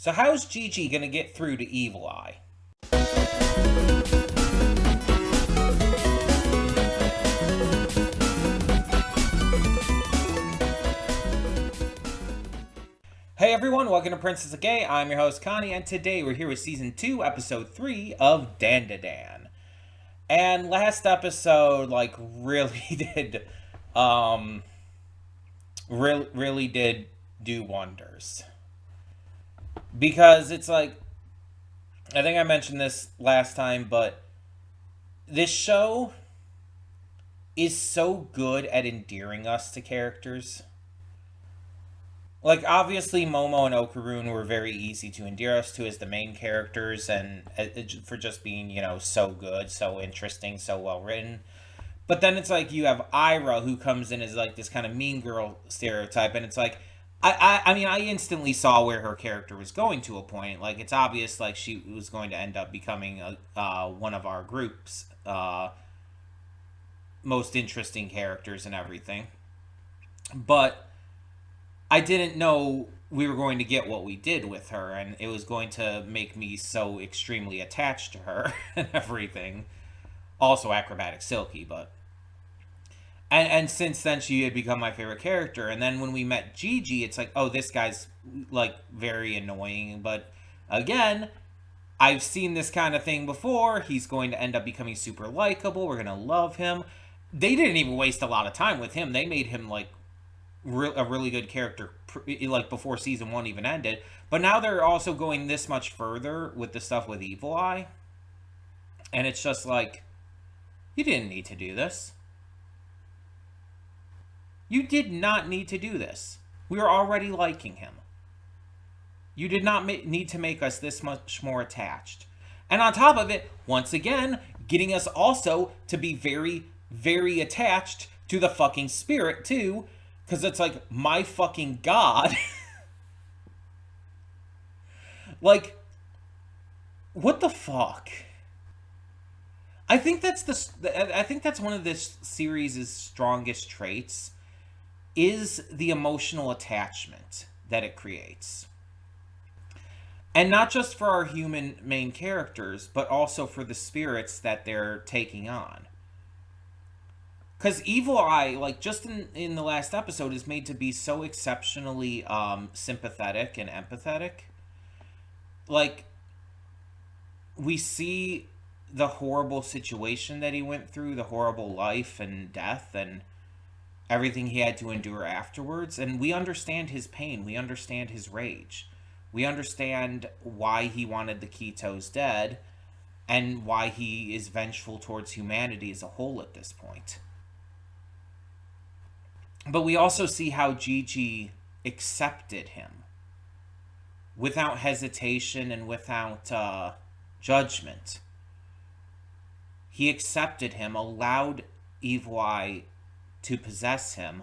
So how's Gigi gonna get through to Evil Eye? Hey everyone, welcome to Princess of Gay. I'm your host Connie, and today we're here with Season 2, Episode 3 of Dan to Dan. And last episode, really did, really did do wonders. Because it's like, I think I mentioned this last time, but this show is so good at endearing us to characters. Like, obviously, Momo and Okarun were very easy to endear us to as the main characters, and for just being, so good, so interesting, so well written. But then it's like you have Ira, who comes in as like this kind of mean girl stereotype, and it's like, I mean, I instantly saw where her character was going to a point. Like, it's obvious, like, she was going to end up becoming one of our group's most interesting characters and everything. But I didn't know we were going to get what we did with her, and it was going to make me so extremely attached to her and everything. Also Acrobatic Silky, but... And since then, she had become my favorite character. And then when we met Gigi, it's like, oh, this guy's, like, very annoying. But, again, I've seen this kind of thing before. He's going to end up becoming super likable. We're going to love him. They didn't even waste a lot of time with him. They made him, like, a really good character, like, before Season 1 even ended. But now they're also going this much further with the stuff with Evil Eye. And it's just like, you didn't need to do this. You did not need to do this. We were already liking him. You did not need to make us this much more attached. And on top of it, once again, getting us also to be very, very attached to the fucking spirit, too. Because it's like, my fucking god. Like, what the fuck? I think that's one of this series' strongest traits, is the emotional attachment that it creates. And not just for our human main characters, but also for the spirits that they're taking on. Because Evil Eye, like, just in the last episode, is made to be so exceptionally sympathetic and empathetic. Like, we see the horrible situation that he went through, the horrible life and death, and everything he had to endure afterwards, and we understand his pain, we understand his rage, we understand why he wanted the Kitos dead, and why he is vengeful towards humanity as a whole at this point. But we also see how Gigi accepted him, without hesitation and without judgment. He accepted him, allowed Evil Eye to possess him,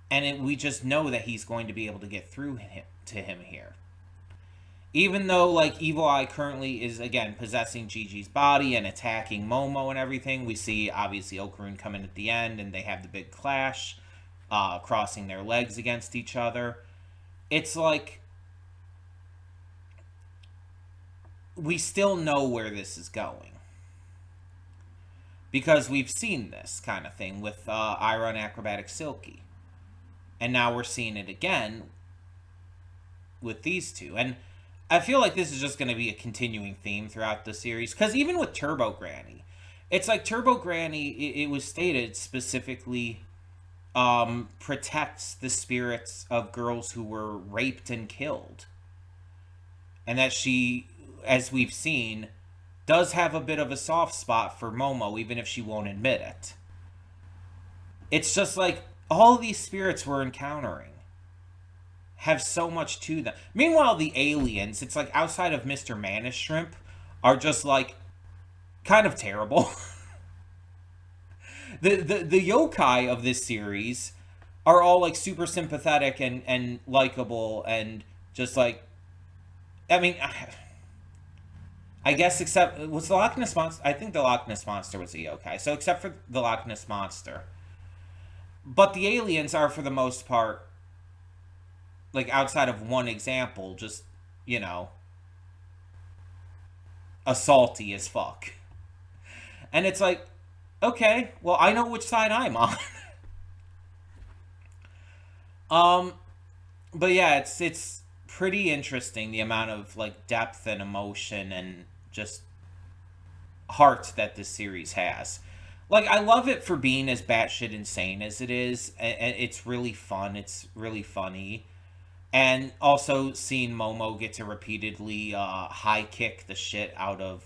and we just know that he's going to be able to get through to him here. Even though, like, Evil Eye currently is, again, possessing Gigi's body and attacking Momo and everything, we see, obviously, Okarun come in at the end, and they have the big clash, crossing their legs against each other. It's like, we still know where this is going. Because we've seen this kind of thing with Ira and Acrobatic Silky. And now we're seeing it again with these two. And I feel like this is just going to be a continuing theme throughout the series. Because even with Turbo Granny, it's like Turbo Granny, it was stated specifically, protects the spirits of girls who were raped and killed. And that she, as we've seen, does have a bit of a soft spot for Momo, even if she won't admit it. It's just like, all these spirits we're encountering have so much to them. Meanwhile, the aliens, it's like, outside of Mr. Manish Shrimp, are just like, kind of terrible. the yokai of this series are all like super sympathetic and likable and just like, I mean, I guess except, was the Loch Ness Monster? I think the Loch Ness Monster was a yokai. So except for the Loch Ness Monster. But the aliens are, for the most part, like outside of one example, just, you know, assaulty as fuck. And it's like, okay, well, I know which side I'm on. um, but yeah, it's pretty interesting the amount of like depth and emotion and just heart that this series has. Like, I love it for being as batshit insane as it is, and it's really fun. It's really funny. And also seeing Momo get to repeatedly high kick the shit out of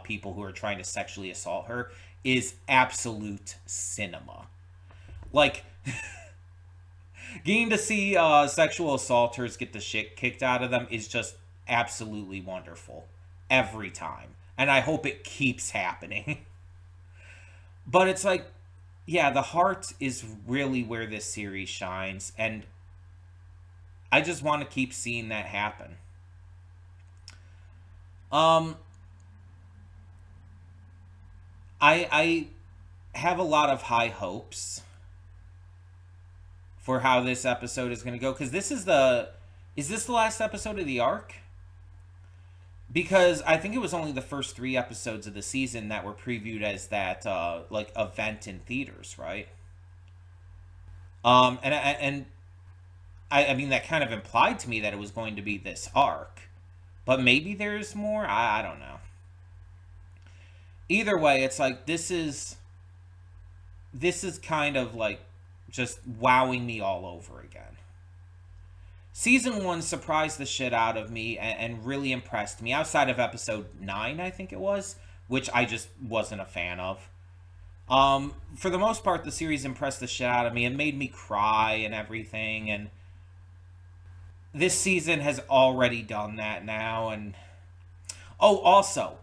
people who are trying to sexually assault her is absolute cinema. Like, getting to see sexual assaulters get the shit kicked out of them is just absolutely wonderful every time. And I hope it keeps happening. But it's like, yeah, the heart is really where this series shines. And I just want to keep seeing that happen. Um, I have a lot of high hopes for how this episode is going to go, because is this the last episode of the arc? Because I think it was only the first 3 episodes of the season that were previewed as that like event in theaters, right? And I mean, that kind of implied to me that it was going to be this arc, but maybe there's more. I don't know. Either way, it's like this is kind of like just wowing me all over again. Season 1 surprised the shit out of me and really impressed me, outside of episode 9, I think it was, which I just wasn't a fan of. For the most part, the series impressed the shit out of me and made me cry and everything, and this season has already done that now. And oh, also,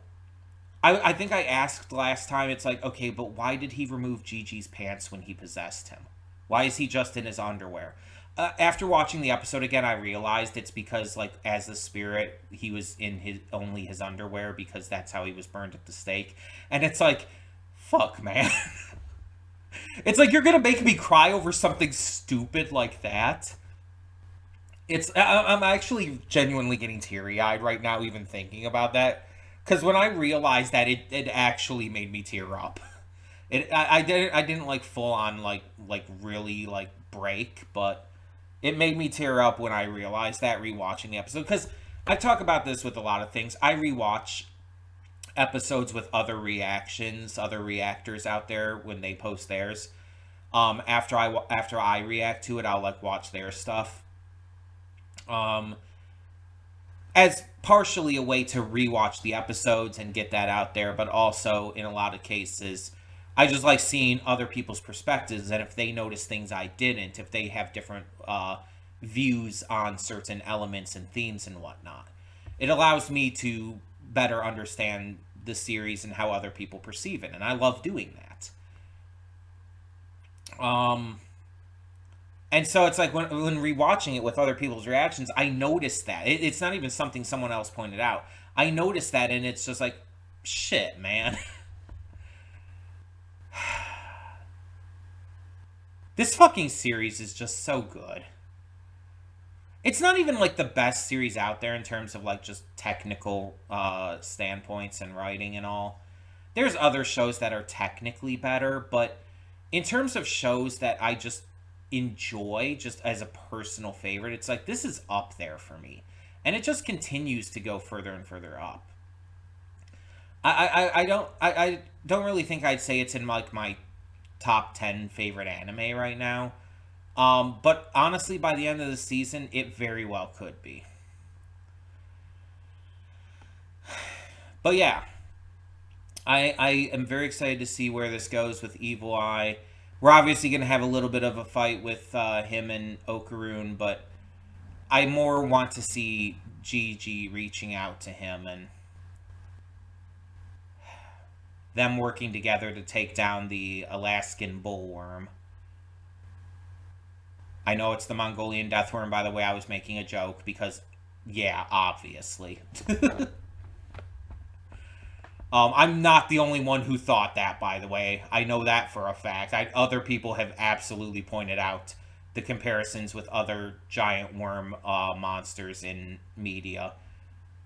I think I asked last time, it's like, okay, but why did he remove Gigi's pants when he possessed him? Why is he just in his underwear? After watching the episode again, I realized it's because, like, as the spirit, he was in his underwear, because that's how he was burned at the stake. And it's like, fuck, man. It's like, you're gonna make me cry over something stupid like that? I'm actually genuinely getting teary-eyed right now, even thinking about that. Because when I realized that, it actually made me tear up. I didn't like full on like really like break, but it made me tear up when I realized that, rewatching the episode. Because I talk about this with a lot of things. I rewatch episodes with other reactions, other reactors out there when they post theirs. After I react to it, I'll like watch their stuff. As partially a way to rewatch the episodes and get that out there, but also in a lot of cases, I just like seeing other people's perspectives, and if they notice things I didn't, if they have different views on certain elements and themes and whatnot. It allows me to better understand the series and how other people perceive it, and I love doing that. And so it's like when rewatching it with other people's reactions, I noticed that. It's not even something someone else pointed out. I noticed that, and it's just like, shit, man. This fucking series is just so good. It's not even like the best series out there in terms of like just technical standpoints and writing and all. There's other shows that are technically better, but in terms of shows that I just enjoy just as a personal favorite, it's like this is up there for me, and it just continues to go further and further up. I don't really think I'd say it's in like my top 10 favorite anime right now, but honestly, by the end of the season, it very well could be. But yeah, I am very excited to see where this goes with Evil Eye. We're obviously going to have a little bit of a fight with him and Okarune, but I more want to see Gigi reaching out to him and them working together to take down the Alaskan bullworm. I know it's the Mongolian deathworm, by the way. I was making a joke because, yeah, obviously. I'm not the only one who thought that, by the way. I know that for a fact. Other people have absolutely pointed out the comparisons with other giant worm monsters in media,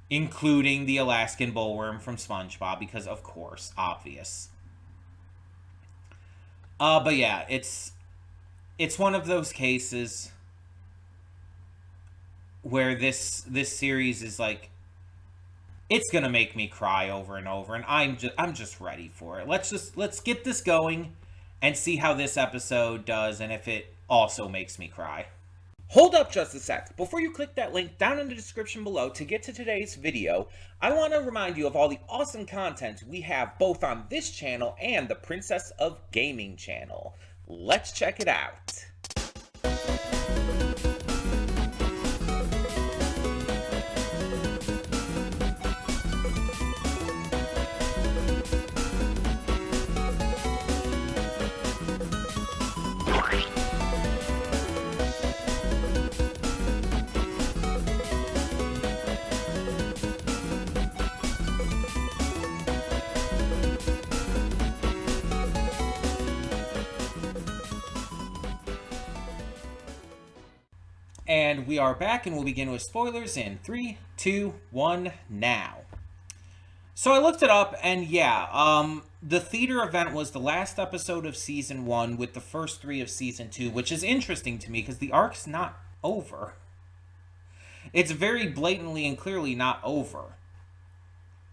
including the Alaskan bullworm from SpongeBob, because of course, obvious. But yeah, it's one of those cases where this series is like, it's gonna make me cry over and over, and I'm just ready for it. Let's get this going and see how this episode does, and if it also makes me cry. Hold up just a sec. Before you click that link down in the description below to get to today's video, I want to remind you of all the awesome content we have both on this channel and the Princess of Gaming channel. Let's check it out. And we are back, and we'll begin with spoilers in 3, 2, 1, now. So I looked it up, and yeah, the theater event was the last episode of Season 1 with the first 3 of Season 2, which is interesting to me because the arc's not over. It's very blatantly and clearly not over.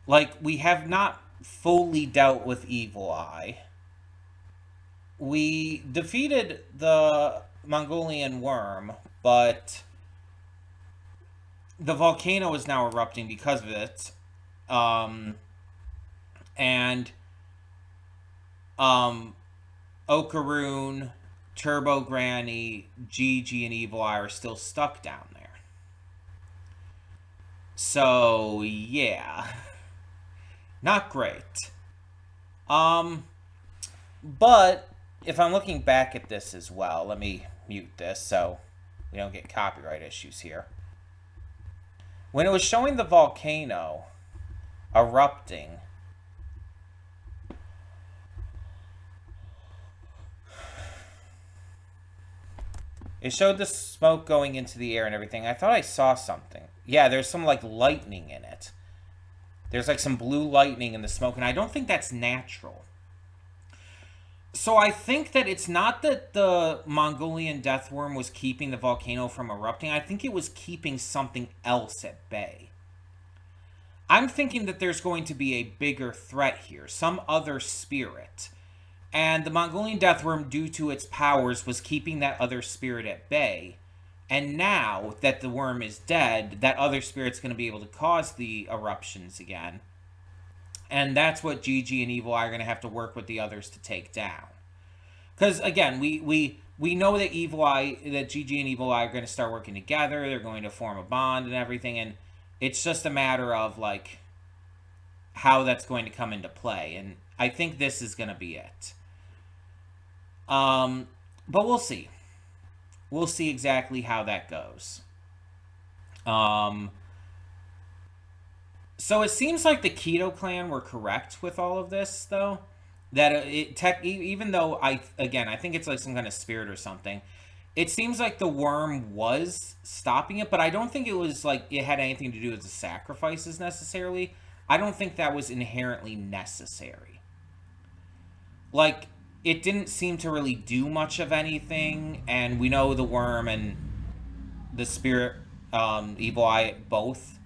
Like, we have not fully dealt with Evil Eye. We defeated the Mongolian worm, but the volcano is now erupting because of it. And Okaroon, Turbo Granny, Gigi, and Evil Eye are still stuck down there. So, yeah. Not great. But if I'm looking back at this as well, let me mute this so we don't get copyright issues here. When it was showing the volcano erupting, it showed the smoke going into the air and everything. I thought I saw something. Yeah, there's some like lightning in it. There's like some blue lightning in the smoke, and I don't think that's natural. So I think that it's not that the Mongolian deathworm was keeping the volcano from erupting. I think it was keeping something else at bay. I'm thinking that there's going to be a bigger threat here, some other spirit. And the Mongolian deathworm, due to its powers, was keeping that other spirit at bay. And now that the worm is dead, that other spirit's going to be able to cause the eruptions again. And that's what Gigi and Evil Eye are going to have to work with the others to take down. Because, again, we know that that Gigi and Evil Eye are going to start working together. They're going to form a bond and everything. And it's just a matter of, like, how that's going to come into play. And I think this is going to be it. But we'll see. We'll see exactly how that goes. So it seems like the Keto clan were correct with all of this, though. That even though I think it's like some kind of spirit or something. It seems like the worm was stopping it, but I don't think it was like it had anything to do with the sacrifices necessarily. I don't think that was inherently necessary. Like, it didn't seem to really do much of anything, and we know the worm and the spirit, Evil Eye, both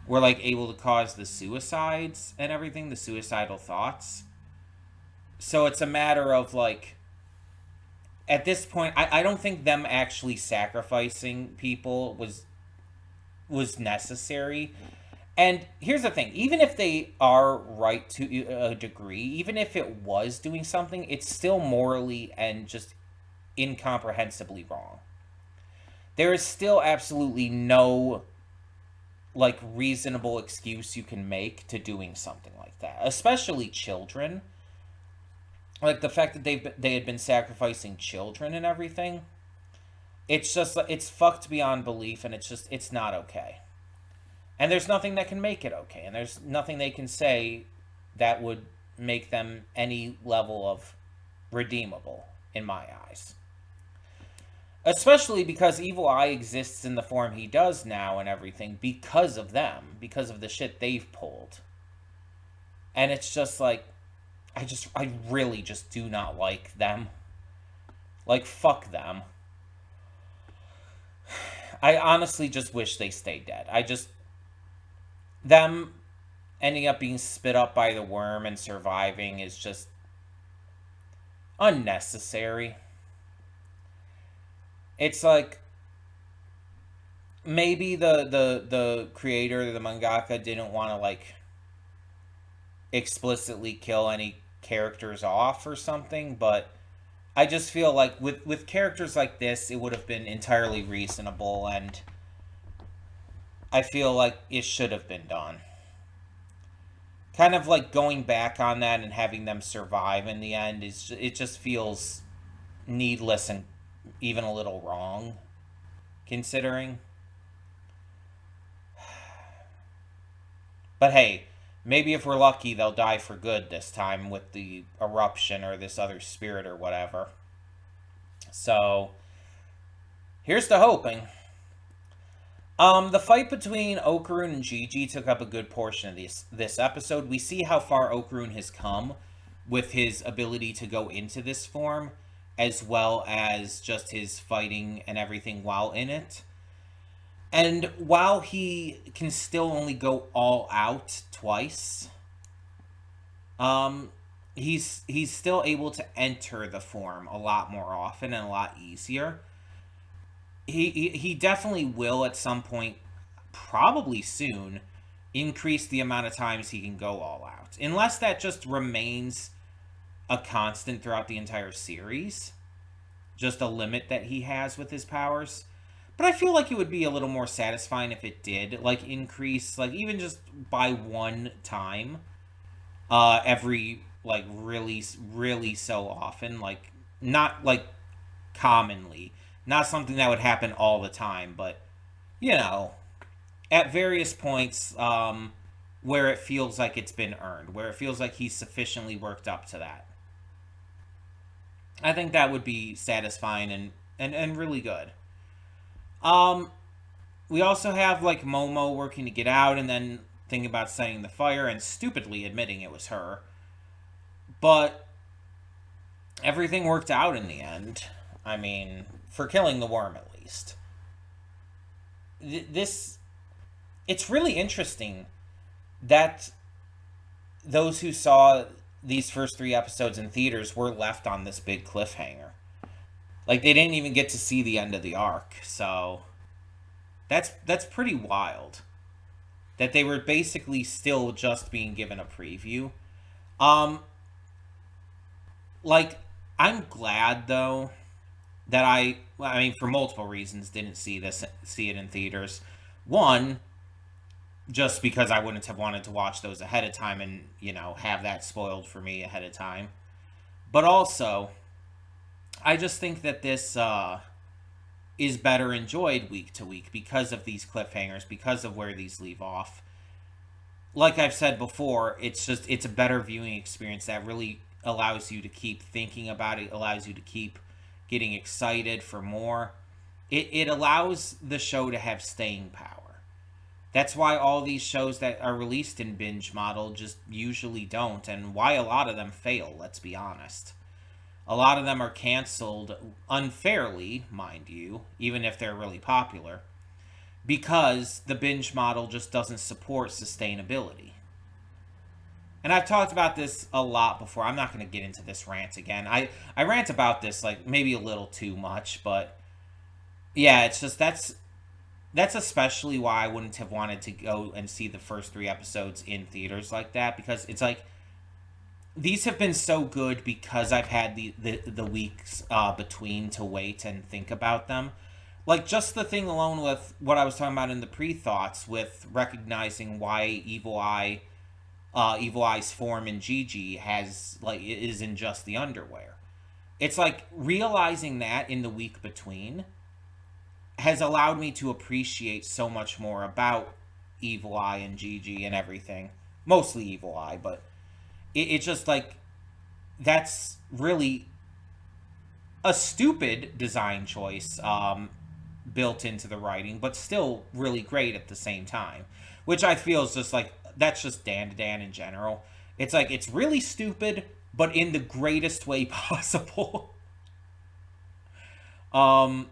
were like able to cause the suicides and everything, the suicidal thoughts. So it's a matter of like, at this point, I don't think them actually sacrificing people was necessary. And here's the thing, even if they are right to a degree, even if it was doing something, it's still morally and just incomprehensibly wrong. There is still absolutely no like reasonable excuse you can make to doing something like that, especially children. Like the fact that they had been sacrificing children and everything. It's just, it's fucked beyond belief, and it's not okay. And there's nothing that can make it okay, and there's nothing they can say that would make them any level of redeemable in my eyes. Especially because Evil Eye exists in the form he does now and everything because of them, because of the shit they've pulled. And it's just like, I really just do not like them. Like, fuck them. I honestly just wish they stayed dead. Them ending up being spit up by the worm and surviving is just unnecessary. It's like, maybe the creator, the mangaka, didn't want to, like, explicitly kill any characters off or something, but I just feel like with characters like this, it would have been entirely reasonable, and I feel like it should have been done. Kind of like going back on that and having them survive in the end it just feels needless and even a little wrong, considering. But hey, maybe if we're lucky, they'll die for good this time with the eruption or this other spirit or whatever. So, here's to hoping. The fight between Okarun and Gigi took up a good portion of this episode. We see how far Okarun has come with his ability to go into this form, as well as just his fighting and everything while in it. And while he can still only go all out twice, he's still able to enter the form a lot more often and a lot easier. He definitely will at some point, probably soon, increase the amount of times he can go all out. Unless that just remains a constant throughout the entire series. Just a limit that he has with his powers. But I feel like it would be a little more satisfying if it did, like, increase, like, even just by one time. Every, like, really, really so often. Like, not, like, commonly. Not something that would happen all the time, but, you know, at various points where it feels like it's been earned, where it feels like he's sufficiently worked up to that. I think that would be satisfying and really good. We also have, like, Momo working to get out and then thinking about setting the fire and stupidly admitting it was her. But everything worked out in the end. I mean, for killing the worm at least. It's really interesting that those who saw these first 3 episodes in theaters were left on this big cliffhanger. Like, they didn't even get to see the end of the arc, so that's pretty wild. That they were basically still just being given a preview. Like, I'm glad though that I mean, for multiple reasons, didn't see it in theaters. One, just because I wouldn't have wanted to watch those ahead of time and, you know, have that spoiled for me ahead of time. But also, I just think that this is better enjoyed week to week because of these cliffhangers, because of where these leave off. Like I've said before, it's a better viewing experience that really allows you to keep thinking about it, allows you to keep getting excited for more. It allows the show to have staying power. That's why all these shows that are released in binge model just usually don't, and why a lot of them fail, let's be honest. A lot of them are canceled unfairly, mind you, even if they're really popular, because the binge model just doesn't support sustainability. And I've talked about this a lot before. I'm not going to get into this rant again. I rant about this, like, maybe a little too much, but yeah, it's just that's especially why I wouldn't have wanted to go and see the first 3 episodes in theaters like that, because it's like, these have been so good because I've had the weeks between to wait and think about them. Like, just the thing alone with what I was talking about in the pre-thoughts, with recognizing why Evil Eye's form in Gigi is in just the underwear. It's like, realizing that in the week between has allowed me to appreciate so much more about Evil Eye and Gigi and everything. Mostly Evil Eye, but it's just like, that's really a stupid design choice built into the writing, but still really great at the same time. Which I feel is just like, that's just Dan to Dan in general. It's like, it's really stupid, but in the greatest way possible. um,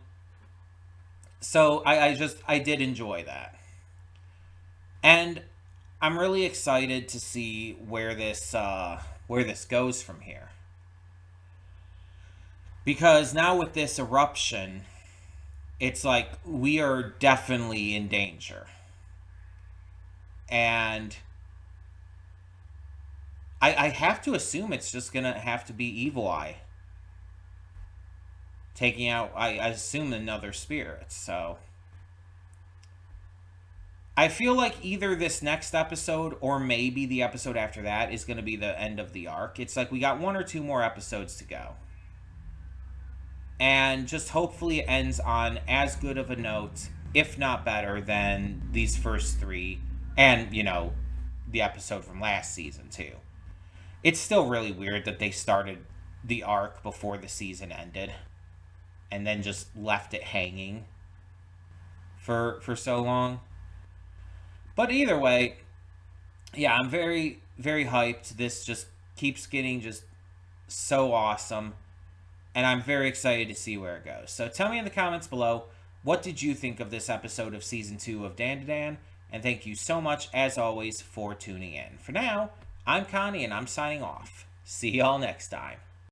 so I did enjoy that. And I'm really excited to see where this goes from here. Because now with this eruption, it's like we are definitely in danger. And I have to assume it's just gonna have to be Evil Eye taking out, I assume, another spirit. So I feel like either this next episode or maybe the episode after that is going to be the end of the arc. It's like we got 1 or 2 more episodes to go. And just hopefully it ends on as good of a note, if not better, than these first 3. And, you know, the episode from last season, too. It's still really weird that they started the arc before the season ended. And then just left it hanging for so long. But either way, yeah, I'm very, very hyped. This just keeps getting just so awesome. And I'm very excited to see where it goes. So tell me in the comments below, what did you think of this episode of Season 2 of Dan to Dan? And thank you so much, as always, for tuning in. For now, I'm Connie, and I'm signing off. See y'all next time.